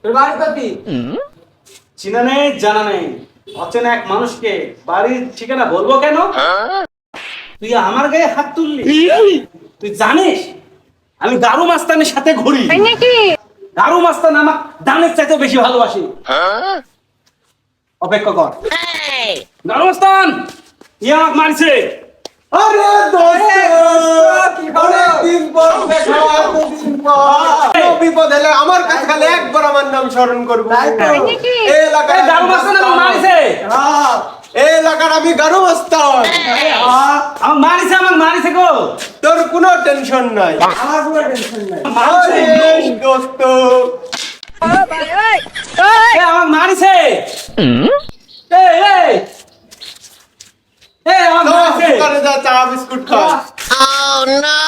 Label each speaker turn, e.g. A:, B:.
A: তোর বাড়ি কতি?
B: চিনা নেই জানা নেই, অচেনা এক মানুষকে বাড়ির ঠিকানা বলবো কেন? তুই আমার গায়ে হাত তুললি? তুই জানিস আমি দারু মাস্তানের সাথে ঘুরি? দারু মাস্তান আমার দানের চাইতে বেশি ভালোবাসি। অপেক্ষা কর। দারু মাস্তান আমাকে মারছে।
A: আরে দোস্ত, কি করে দিন পর দেখা, এতদিন পর বিপদ হলে আমার কাছে খালি একবার আমার নাম স্মরণ করবো। এই এলাকার
B: দারু মাস্তান আমাকে মারছে।
A: হ্যাঁ, এই এলাকার আমি গারু মাস্তান।
B: আমাকে মারিছে গো।
A: তোর কোনো টেনশন নাই, আমার কোনো টেনশন নাই। আরে দোস্ত,
B: আমাকে মারিছে। আমাকে মারিছে।
A: দোকানে যা চা বিস্কুট খা।
C: Oh no!